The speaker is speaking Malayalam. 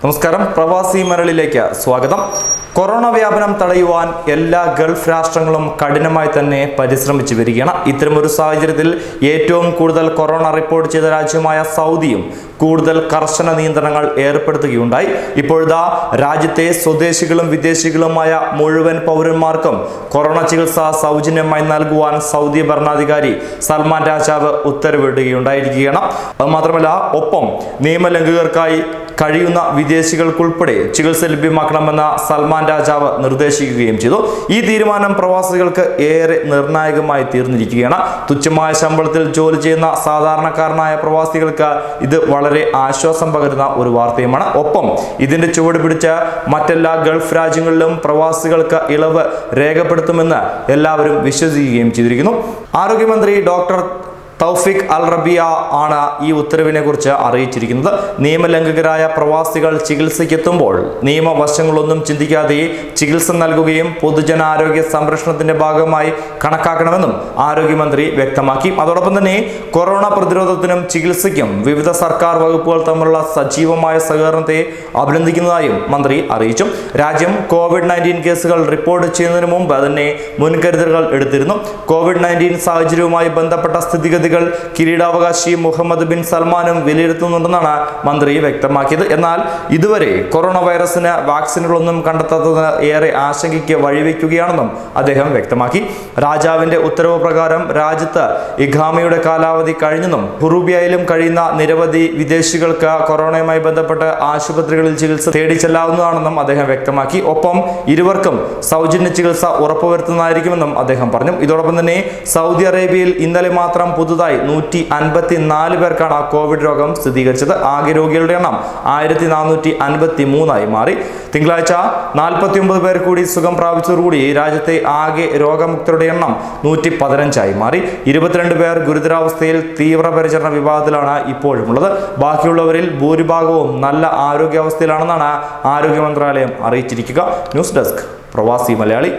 നമസ്കാരം, പ്രവാസി മലയാളിയിലേക്ക് സ്വാഗതം. കൊറോണ വ്യാപനം തടയുവാൻ എല്ലാ ഗൾഫ് രാഷ്ട്രങ്ങളും കഠിനമായി തന്നെ പരിശ്രമിച്ചു വരികയാണ്. ഇത്തരമൊരു സാഹചര്യത്തിൽ ഏറ്റവും കൂടുതൽ കൊറോണ റിപ്പോർട്ട് ചെയ്ത രാജ്യമായ സൗദിയും കൂടുതൽ കർശന നിയന്ത്രണങ്ങൾ ഏർപ്പെടുത്തുകയുണ്ടായി. ഇപ്പോഴത്തെ രാജ്യത്തെ സ്വദേശികളും വിദേശികളുമായ മുഴുവൻ പൗരന്മാർക്കും കൊറോണ ചികിത്സ സൗജന്യമായി നൽകുവാൻ സൗദി ഭരണാധികാരി സൽമാൻ രാജാവ് ഉത്തരവിടുകയുണ്ടായിരിക്കുകയാണ്. അതുമാത്രമല്ല, ഒപ്പം നിയമലംഘകർക്കായി കഴിയുന്ന വിദേശികൾക്കുൾപ്പെടെ ചികിത്സ ലഭ്യമാക്കണമെന്ന സൽമാൻ രാജാവ് നിർദ്ദേശിക്കുകയും ചെയ്തു. ഈ തീരുമാനം പ്രവാസികൾക്ക് ഏറെ നിർണായകമായി തീർന്നിരിക്കുകയാണ്. തുച്ഛമായ ശമ്പളത്തിൽ ജോലി ചെയ്യുന്ന സാധാരണക്കാരനായ പ്രവാസികൾക്ക് ഇത് വളരെ ആശ്വാസം പകരുന്ന ഒരു വാർത്തയുമാണ്. ഒപ്പം ഇതിന്റെ ചുവട് പിടിച്ച മറ്റെല്ലാ ഗൾഫ് രാജ്യങ്ങളിലും പ്രവാസികൾക്ക് ഇളവ് രേഖപ്പെടുത്തുമെന്ന് എല്ലാവരും വിശ്വസിക്കുകയും ചെയ്തിരിക്കുന്നു. ആരോഗ്യമന്ത്രി ഡോക്ടർ തൗഫീഖ് അൽ റബിയ ആണ് ഈ ഉത്തരവിനെ കുറിച്ച് അറിയിച്ചിരിക്കുന്നത്. നിയമലംഘകരായ പ്രവാസികൾ ചികിത്സയ്ക്കെത്തുമ്പോൾ നിയമവശങ്ങളൊന്നും ചിന്തിക്കാതെ ചികിത്സ നൽകുകയും പൊതുജനാരോഗ്യ സംരക്ഷണത്തിന്റെ ഭാഗമായി കണക്കാക്കണമെന്നും ആരോഗ്യമന്ത്രി വ്യക്തമാക്കി. അതോടൊപ്പം തന്നെ കൊറോണ പ്രതിരോധത്തിനും ചികിത്സയ്ക്കും വിവിധ സർക്കാർ വകുപ്പുകൾ തമ്മിലുള്ള സജീവമായ സഹകരണത്തെ അഭിനന്ദിക്കുന്നതായും മന്ത്രി അറിയിച്ചു. രാജ്യം COVID-19 കേസുകൾ റിപ്പോർട്ട് ചെയ്യുന്നതിന് മുമ്പ് തന്നെ മുൻകരുതലുകൾ എടുത്തിരുന്നു. COVID-19 സാഹചര്യവുമായി ബന്ധപ്പെട്ട സ്ഥിതിഗതി കിരീടാവകാശി മുഹമ്മദ് ബിൻ സൽമാനും വിലയിരുത്തുന്നുണ്ടെന്നാണ് മന്ത്രി വ്യക്തമാക്കിയത്. എന്നാൽ ഇതുവരെ കൊറോണ വൈറസിന് വാക്സിനുകളൊന്നും കണ്ടെത്താത്തത് ഏറെ ആശങ്കയ്ക്ക് വഴിവെക്കുകയാണെന്നും അദ്ദേഹം വ്യക്തമാക്കി. രാജാവിന്റെ ഉത്തരവ് പ്രകാരം രാജ്യത്ത് ഇഖാമയുടെ കാലാവധി കഴിഞ്ഞെന്നും ഹുറൂബിയയിലും കഴിയുന്ന നിരവധി വിദേശികൾക്ക് കൊറോണയുമായി ബന്ധപ്പെട്ട് ആശുപത്രികളിൽ ചികിത്സ തേടി ചെല്ലാവുന്നതാണെന്നും അദ്ദേഹം വ്യക്തമാക്കി. ഒപ്പം ഇരുവർക്കും സൗജന്യ ചികിത്സ ഉറപ്പുവരുത്തുന്നതായിരിക്കുമെന്നും അദ്ദേഹം പറഞ്ഞു. ഇതോടൊപ്പം തന്നെ സൗദി അറേബ്യയിൽ ഇന്നലെ മാത്രം പുതുതായി 154 പേർക്കാണ് കോവിഡ് രോഗം സ്ഥിരീകരിച്ചത്. ആകെ രോഗികളുടെ എണ്ണം 1453 മാറി. തിങ്കളാഴ്ച 49 പേർ കൂടി സുഖം പ്രാപിച്ചതോടുകൂടി രാജ്യത്തെ ആകെ രോഗമുക്തരുടെ എണ്ണം 115 മാറി. 22 പേർ ഗുരുതരാവസ്ഥയിൽ തീവ്രപരിചരണ വിഭാഗത്തിലാണ് ഇപ്പോഴുമുള്ളത്. ബാക്കിയുള്ളവരിൽ ഭൂരിഭാഗവും നല്ല ആരോഗ്യാവസ്ഥയിലാണെന്നാണ് ആരോഗ്യ മന്ത്രാലയം അറിയിച്ചിരിക്കുക. ന്യൂസ് ഡെസ്ക്, പ്രവാസി മലയാളി.